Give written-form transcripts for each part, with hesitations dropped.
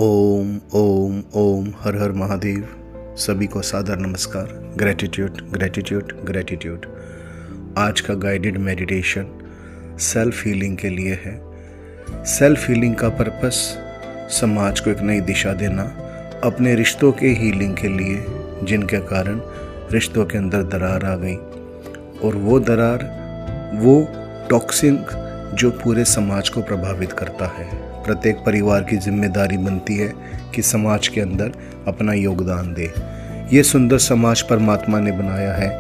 ओम ओम ओम हर हर महादेव। सभी को सादर नमस्कार। Gratitude gratitude gratitude. आज का गाइडेड मेडिटेशन सेल्फ हीलिंग के लिए है। सेल्फ हीलिंग का पर्पस समाज को एक नई दिशा देना, अपने रिश्तों के हीलिंग के लिए जिनके कारण रिश्तों के अंदर दरार आ गई, और वो दरार वो टॉक्सिन जो पूरे समाज को प्रभावित करता है। प्रत्येक परिवार की जिम्मेदारी बनती है कि समाज के अंदर अपना योगदान दे। ये सुंदर समाज परमात्मा ने बनाया है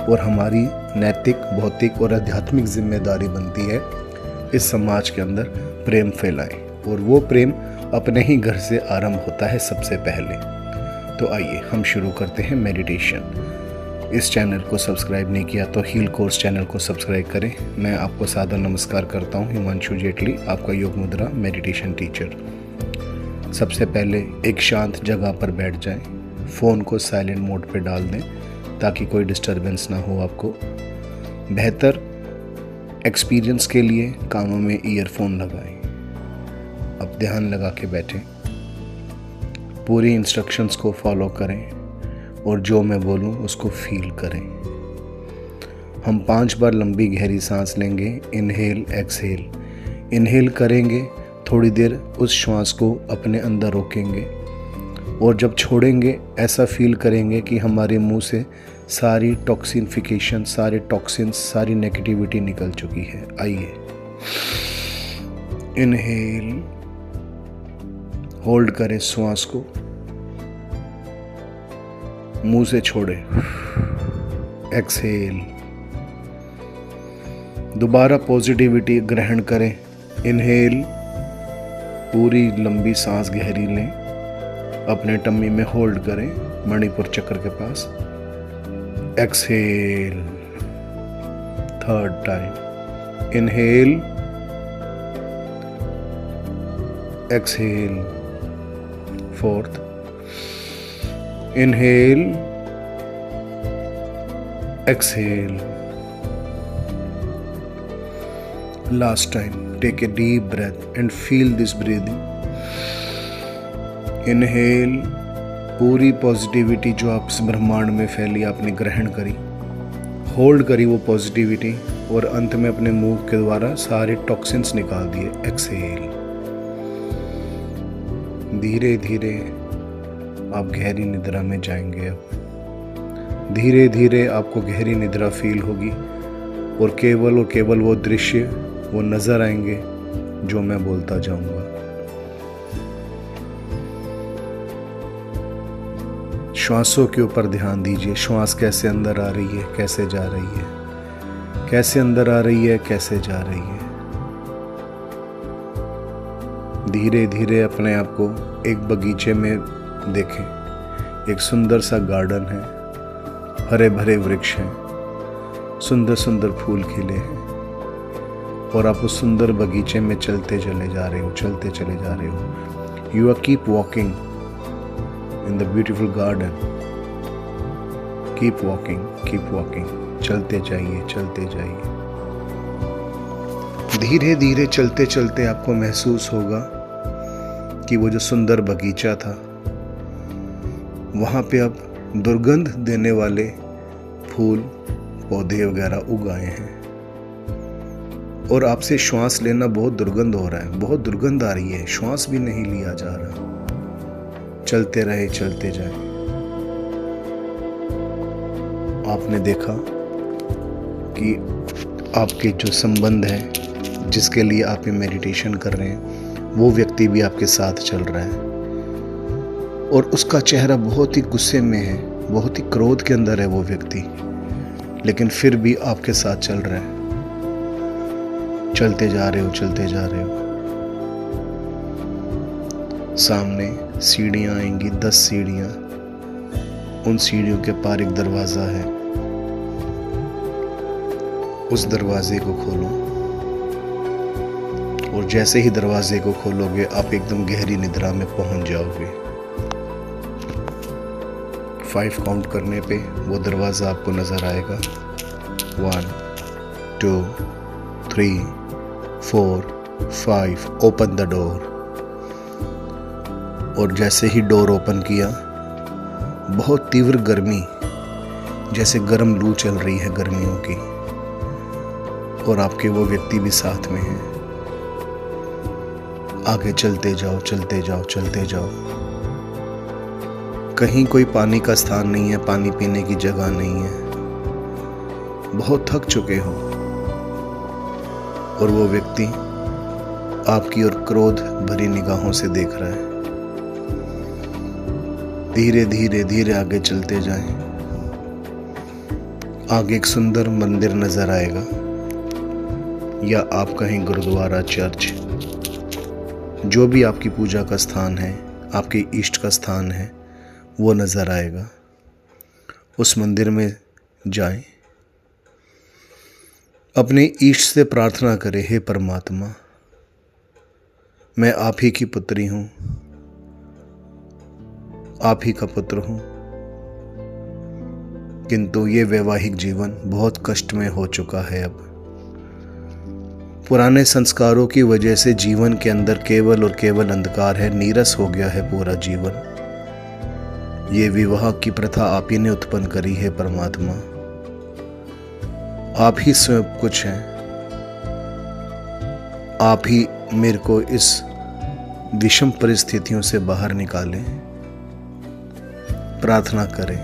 और हमारी नैतिक, भौतिक और आध्यात्मिक जिम्मेदारी बनती है इस समाज के अंदर प्रेम फैलाएं, और वो प्रेम अपने ही घर से आरंभ होता है सबसे पहले। तो आइए हम शुरू करते हैं मेडिटेशन। इस चैनल को सब्सक्राइब नहीं किया तो हील कोर्स चैनल को सब्सक्राइब करें। मैं आपको सादर नमस्कार करता हूं, हिमांशु जेटली, आपका योग मुद्रा मेडिटेशन टीचर। सबसे पहले एक शांत जगह पर बैठ जाएं, फ़ोन को साइलेंट मोड पे डाल दें ताकि कोई डिस्टरबेंस ना हो आपको। बेहतर एक्सपीरियंस के लिए कानों में ईयरफोन लगाएं। अब ध्यान लगा के बैठें, पूरी इंस्ट्रक्शंस को फॉलो करें और जो मैं बोलूं उसको फील करें। हम 5 बार लंबी गहरी सांस लेंगे। Inhale exhale. इनहेल करेंगे, थोड़ी देर उस श्वास को अपने अंदर रोकेंगे, और जब छोड़ेंगे ऐसा फील करेंगे कि हमारे मुंह से सारी टॉक्सिनिफिकेशन, सारे टॉक्सिन्स, सारी नेगेटिविटी निकल चुकी है। आइए, इनहेल, होल्ड करें श्वास को, मुंह से छोड़ें, एक्सहेल। दोबारा पॉजिटिविटी ग्रहण करें। इनहेल, पूरी लंबी सांस गहरी लें, अपने टम्मी में होल्ड करें, मणिपुर चक्र के पास। Exhale, third time. Inhale, exhale, fourth. Inhale, exhale. Last time, take a deep breath and feel this breathing. Inhale, पूरी पॉजिटिविटी जो आप इस ब्रह्मांड में फैली आपने ग्रहण करी, होल्ड करी वो पॉजिटिविटी, और अंत में अपने मुंह के द्वारा सारे टॉक्सिन्स निकाल दिए। एक्सहेल। धीरे धीरे आप गहरी निद्रा में जाएंगे। अब धीरे धीरे आपको गहरी निद्रा फील होगी, और केवल वो दृश्य, वो नजर आएंगे जो मैं बोलता जाऊंगा। श्वासों के ऊपर ध्यान दीजिए। श्वास कैसे अंदर आ रही है, कैसे जा रही है, कैसे अंदर आ रही है, कैसे जा रही है। धीरे धीरे अपने आप को एक बगीचे में देखें। एक सुंदर सा गार्डन है, हरे भरे वृक्ष हैं, सुंदर सुंदर फूल खिले हैं, और आप उस सुंदर बगीचे में चलते चले जा रहे हो, चलते चले जा रहे हो। You are keep walking in the beautiful garden. Keep walking, keep walking. चलते जाइए, चलते जाइए। धीरे धीरे चलते चलते आपको महसूस होगा कि वो जो सुंदर बगीचा था, वहाँ पे अब दुर्गंध देने वाले फूल, पौधे वगैरह उग आए हैं, और आपसे श्वास लेना बहुत दुर्गंध हो रहा है, बहुत दुर्गंध आ रही है, श्वास भी नहीं लिया जा रहा। चलते रहे, चलते जाए। आपने देखा कि आपके जो संबंध है, जिसके लिए आप ये मेडिटेशन कर रहे हैं, वो व्यक्ति भी आपके साथ चल रहा है, और उसका चेहरा बहुत ही गुस्से में है, बहुत ही क्रोध के अंदर है वो व्यक्ति, लेकिन फिर भी आपके साथ चल रहा है। चलते जा रहे हो, चलते जा रहे हो। सामने सीढ़ियां आएंगी, 10 सीढ़ियां। उन सीढ़ियों के पार एक दरवाजा है, उस दरवाजे को खोलो, और जैसे ही दरवाजे को खोलोगे आप एकदम गहरी निद्रा में पहुंच जाओगे। 5 काउंट करने पे वो दरवाज़ा आपको नज़र आएगा। 1 2 3 4 5। Open the door. और जैसे ही डोर ओपन किया, बहुत तीव्र गर्मी, जैसे गर्म लू चल रही है गर्मियों की, और आपके वो व्यक्ति भी साथ में हैं। आगे चलते जाओ, चलते जाओ, चलते जाओ। कहीं कोई पानी का स्थान नहीं है, पानी पीने की जगह नहीं है। बहुत थक चुके हो, और वो व्यक्ति आपकी ओर क्रोध भरी निगाहों से देख रहा है। धीरे धीरे धीरे आगे चलते जाएं। आगे एक सुंदर मंदिर नजर आएगा, या आप कहीं गुरुद्वारा, चर्च, जो भी आपकी पूजा का स्थान है, आपके इष्ट का स्थान है, वो नजर आएगा। उस मंदिर में जाएं। अपने इष्ट से प्रार्थना करें, हे परमात्मा, मैं आप ही की पुत्री हूँ, आप ही का पुत्र हूँ, किंतु ये वैवाहिक जीवन बहुत कष्टमय हो चुका है। अब पुराने संस्कारों की वजह से जीवन के अंदर केवल और केवल अंधकार है, नीरस हो गया है पूरा जीवन। ये विवाह की प्रथा आप ही ने उत्पन्न करी है परमात्मा। आप ही स्वयं कुछ हैं। आप ही मेरे को इस विषम परिस्थितियों से बाहर निकालें। प्रार्थना करें।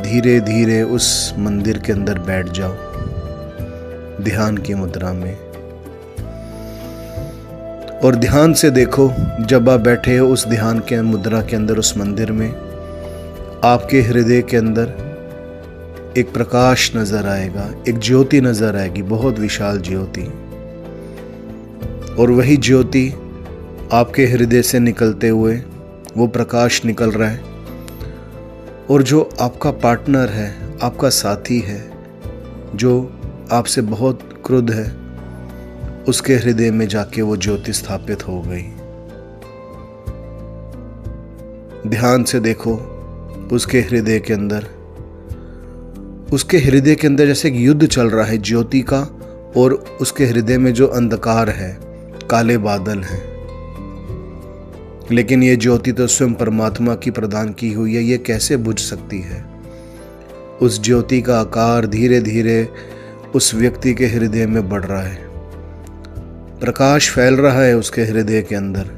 धीरे धीरे उस मंदिर के अंदर बैठ जाओ, ध्यान की मुद्रा में, और ध्यान से देखो, जब आप बैठे हो उस ध्यान के मुद्रा के अंदर, उस मंदिर में, आपके हृदय के अंदर एक प्रकाश नजर आएगा, एक ज्योति नजर आएगी, बहुत विशाल ज्योति। और वही ज्योति आपके हृदय से निकलते हुए वो प्रकाश निकल रहा है, और जो आपका पार्टनर है, आपका साथी है, जो आपसे बहुत क्रुद्ध है, उसके हृदय में जाके वो ज्योति स्थापित हो गई। ध्यान से देखो उसके हृदय के अंदर, उसके हृदय के अंदर जैसे एक युद्ध चल रहा है ज्योति का, और उसके हृदय में जो अंधकार है, काले बादल हैं। लेकिन ये ज्योति तो स्वयं परमात्मा की प्रदान की हुई है, ये कैसे बुझ सकती है? उस ज्योति का आकार धीरे धीरे उस व्यक्ति के हृदय में बढ़ रहा है, प्रकाश फैल रहा है उसके हृदय के अंदर।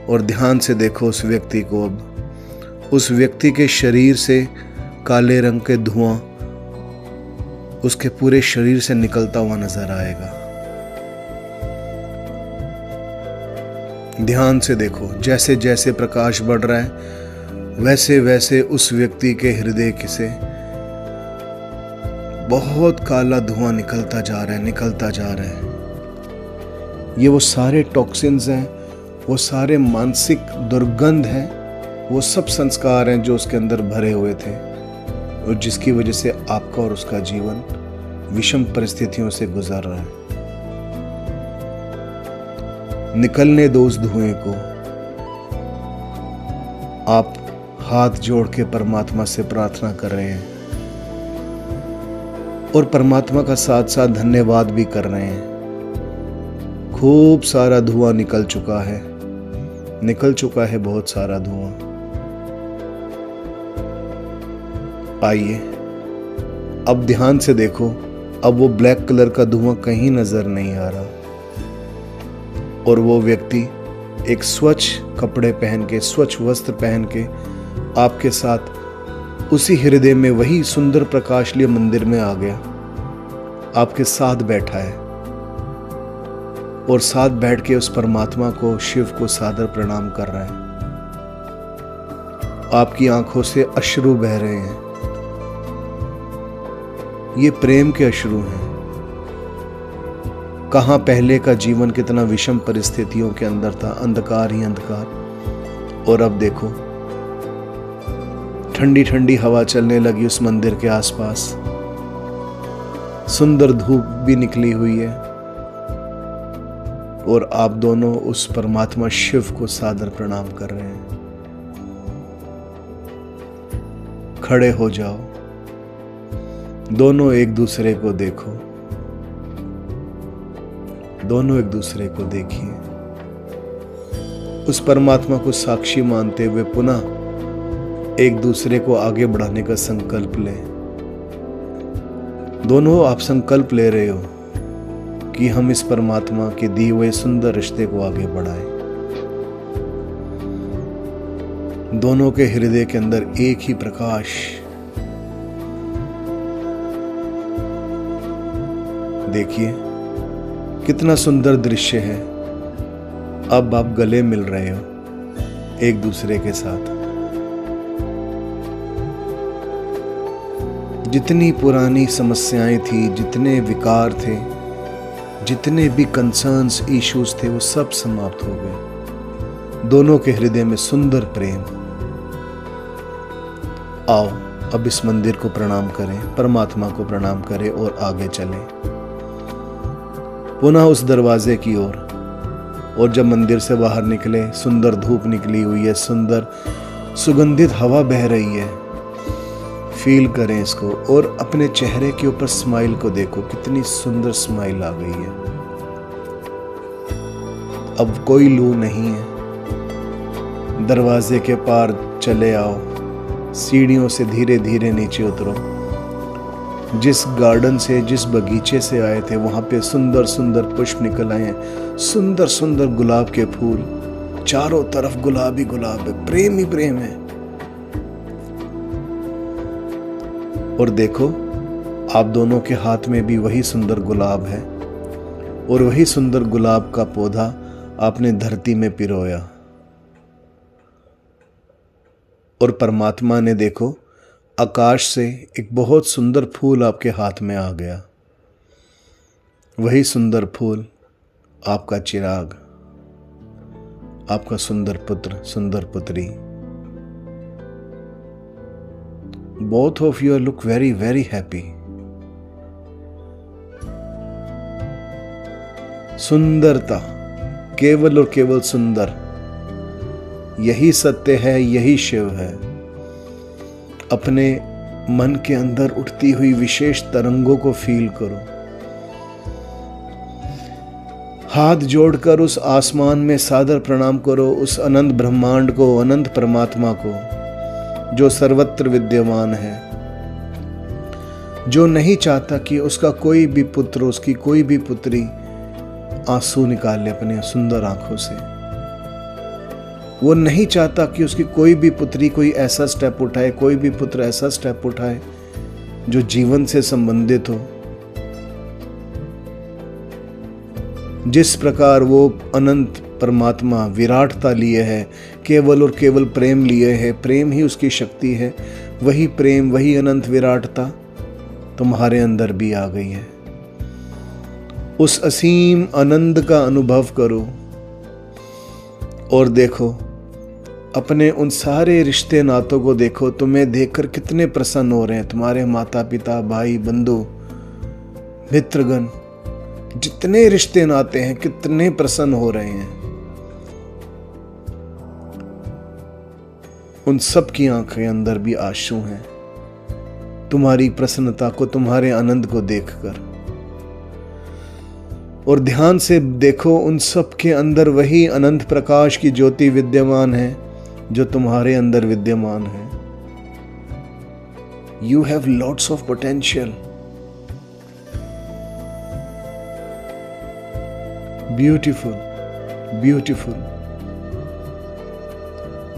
और ध्यान से देखो उस व्यक्ति को। अब उस व्यक्ति के शरीर से काले रंग के धुआं उसके पूरे शरीर से निकलता हुआ नजर आएगा। ध्यान से देखो, जैसे जैसे प्रकाश बढ़ रहा है, वैसे वैसे उस व्यक्ति के हृदय से बहुत काला धुआं निकलता जा रहा है, निकलता जा रहा है। ये वो सारे टॉक्सिन्स हैं, वो सारे मानसिक दुर्गंध हैं, वो सब संस्कार हैं जो उसके अंदर भरे हुए थे, और जिसकी वजह से आपका और उसका जीवन विषम परिस्थितियों से गुजर रहा है। निकलने दो उस धुएं को। आप हाथ जोड़ के परमात्मा से प्रार्थना कर रहे हैं, और परमात्मा का साथ साथ धन्यवाद भी कर रहे हैं। खूब सारा धुआं निकल चुका है, निकल चुका है बहुत सारा धुआं। आइए अब ध्यान से देखो, अब वो ब्लैक कलर का धुआं कहीं नजर नहीं आ रहा, और वो व्यक्ति एक स्वच्छ कपड़े पहन के, स्वच्छ वस्त्र पहन के आपके साथ उसी हृदय में वही सुंदर प्रकाश लिए मंदिर में आ गया, आपके साथ बैठा है, और साथ बैठ के उस परमात्मा को, शिव को सादर प्रणाम कर रहा है। आपकी आंखों से अश्रु बह रहे हैं, ये प्रेम के अश्रु हैं। कहां पहले का जीवन कितना विषम परिस्थितियों के अंदर था, अंधकार ही अंधकार, और अब देखो ठंडी ठंडी हवा चलने लगी उस मंदिर के आसपास, सुंदर धूप भी निकली हुई है, और आप दोनों उस परमात्मा शिव को सादर प्रणाम कर रहे हैं। खड़े हो जाओ, दोनों एक दूसरे को देखो, दोनों एक दूसरे को देखिए। उस परमात्मा को साक्षी मानते हुए पुनः एक दूसरे को आगे बढ़ाने का संकल्प लें। दोनों आप संकल्प ले रहे हो कि हम इस परमात्मा के दिए हुए सुंदर रिश्ते को आगे बढ़ाएं। दोनों के हृदय के अंदर एक ही प्रकाश। देखिए कितना सुंदर दृश्य है। अब आप गले मिल रहे हो एक दूसरे के साथ। जितनी पुरानी समस्याएं थी, जितने विकार थे, जितने भी कंसर्न्स, इश्यूज थे, वो सब समाप्त हो गए। दोनों के हृदय में सुंदर प्रेम। आओ अब इस मंदिर को प्रणाम करें, परमात्मा को प्रणाम करें और आगे चलें पुनः उस दरवाजे की ओर। और जब मंदिर से बाहर निकले, सुंदर धूप निकली हुई है, सुंदर सुगंधित हवा बह रही है। फील करें इसको और अपने चेहरे के ऊपर स्माइल को देखो, कितनी सुंदर स्माइल आ गई है। अब कोई लू नहीं है। दरवाजे के पार चले आओ, सीढ़ियों से धीरे धीरे नीचे उतरो। जिस गार्डन से, जिस बगीचे से आए थे, वहां पे सुंदर सुंदर पुष्प निकल आए हैं, सुंदर सुंदर गुलाब के फूल, चारों तरफ गुलाब ही गुलाब है, प्रेम ही प्रेम है। और देखो आप दोनों के हाथ में भी वही सुंदर गुलाब है और वही सुंदर गुलाब का पौधा आपने धरती में पिरोया। और परमात्मा ने देखो आकाश से एक बहुत सुंदर फूल आपके हाथ में आ गया। वही सुंदर फूल आपका चिराग, आपका सुंदर पुत्र, सुंदर पुत्री। Both of you look very, very happy. सुंदरता, केवल और केवल सुंदर, यही सत्य है, यही शिव है। अपने मन के अंदर उठती हुई विशेष तरंगों को फील करो। हाथ जोड़कर उस आसमान में सादर प्रणाम करो, उस अनंत ब्रह्मांड को, अनंत परमात्मा को, जो सर्वत्र विद्यमान है, जो नहीं चाहता कि उसका कोई भी पुत्र, उसकी कोई भी पुत्री आंसू निकाले अपने सुंदर आंखों से। वो नहीं चाहता कि उसकी कोई भी पुत्री कोई ऐसा स्टेप उठाए, कोई भी पुत्र ऐसा स्टेप उठाए जो जीवन से संबंधित हो। जिस प्रकार वो अनंत परमात्मा विराटता लिए है, केवल और केवल प्रेम लिए है, प्रेम ही उसकी शक्ति है, वही प्रेम, वही अनंत विराटता तुम्हारे अंदर भी आ गई है। उस असीम आनंद का अनुभव करो और देखो अपने उन सारे रिश्ते नातों को देखो। तुम्हें देखकर कितने प्रसन्न हो रहे हैं तुम्हारे माता पिता, भाई, बंधु, मित्रगण, जितने रिश्ते नाते हैं कितने प्रसन्न हो रहे हैं। उन सब की आंख के अंदर भी आंसू हैं तुम्हारी प्रसन्नता को, तुम्हारे आनंद को देखकर। और ध्यान से देखो उन सब के अंदर वही अनंत प्रकाश की ज्योति विद्यमान है जो तुम्हारे अंदर विद्यमान है। You have lots of potential. Beautiful, beautiful.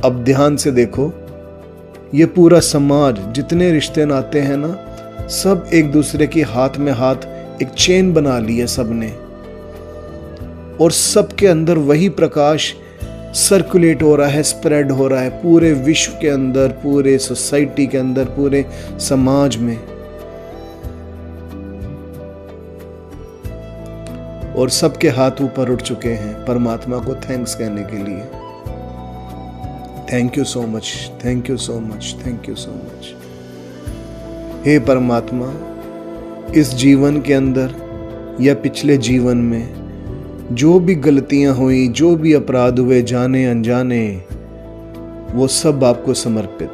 अब ध्यान से देखो ये पूरा समाज, जितने रिश्ते नाते हैं ना, सब एक दूसरे के हाथ में हाथ एक चेन बना ली है सबने। और सबके अंदर वही प्रकाश सर्कुलेट हो रहा है, स्प्रेड हो रहा है पूरे विश्व के अंदर, पूरे सोसाइटी के अंदर, पूरे समाज में। और सबके हाथ ऊपर उठ चुके हैं परमात्मा को थैंक्स कहने के लिए। Thank you so much, thank you so much, thank you so much. हे परमात्मा, इस जीवन के अंदर या पिछले जीवन में जो भी गलतियां हुई, जो भी अपराध हुए, जाने अनजाने, वो सब आपको समर्पित।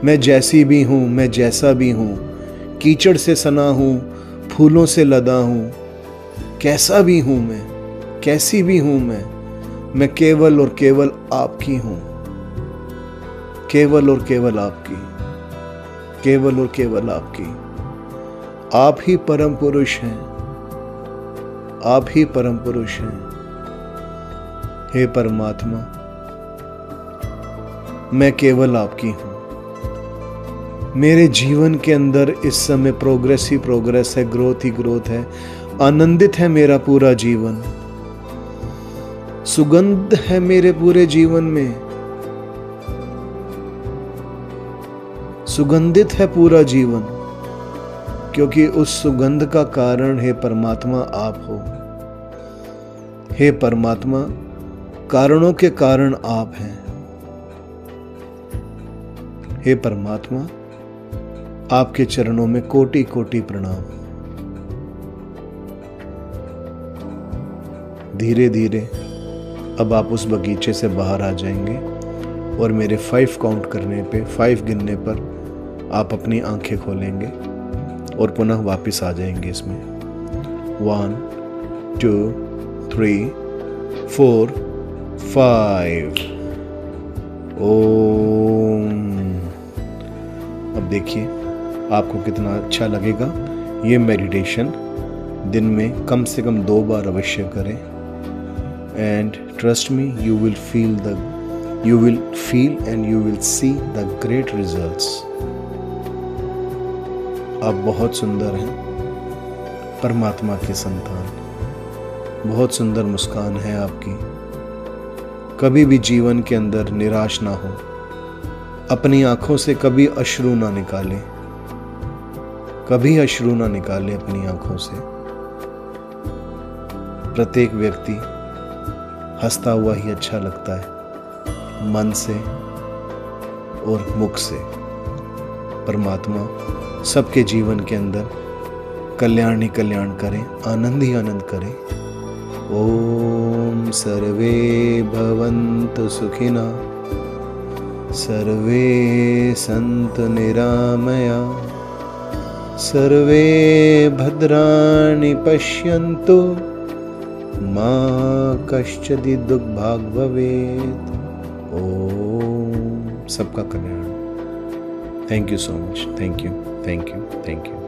मैं जैसी भी हूं, मैं जैसा भी हूं, कीचड़ से सना हूं, फूलों से लदा हूं, कैसा भी हूं मैं, कैसी भी हूं मैं, मैं केवल और केवल आपकी हूं, केवल और केवल आपकी, केवल और केवल आपकी। आप ही परम पुरुष हैं, आप ही परम पुरुष हैं। हे परमात्मा, मैं केवल आपकी हूं। मेरे जीवन के अंदर इस समय प्रोग्रेस ही प्रोग्रेस है, ग्रोथ ही ग्रोथ है। आनंदित है मेरा पूरा जीवन, सुगंध है मेरे पूरे जीवन में, सुगंधित है पूरा जीवन, क्योंकि उस सुगंध का कारण हे परमात्मा आप हो। हे परमात्मा, कारणों के कारण आप हैं। हे परमात्मा, आपके चरणों में कोटि कोटि प्रणाम। धीरे धीरे अब आप उस बगीचे से बाहर आ जाएंगे और मेरे 5 काउंट करने पे, 5 गिनने पर आप अपनी आंखें खोलेंगे और पुनः वापस आ जाएंगे इसमें। 1 2 3 4 5। ओम। अब देखिए आपको कितना अच्छा लगेगा। ये मेडिटेशन दिन में कम से कम 2 बार अवश्य करें। And trust me, you will feel and you will see the great results. आप बहुत सुंदर हैं, परमात्मा की संतान। बहुत सुंदर मुस्कान है आपकी। कभी भी जीवन के अंदर निराश ना हो, अपनी आंखों से कभी अश्रु ना निकालें, कभी अश्रु ना निकालें अपनी आंखों से। प्रत्येक व्यक्ति हंसता हुआ ही अच्छा लगता है, मन से और मुख से। परमात्मा सबके जीवन के अंदर कल्याण ही कल्याण करें, आनंद ही आनंद करें। ओम सर्वे भवन्तु सुखिनः, सर्वे सन्तु निरामया, सर्वे भद्राणि पश्यन्तु, मा कश्चित् दुर्भाग् भवेत्। ओम। सबका कल्याण। Thank you so much. Thank you, thank you, thank you.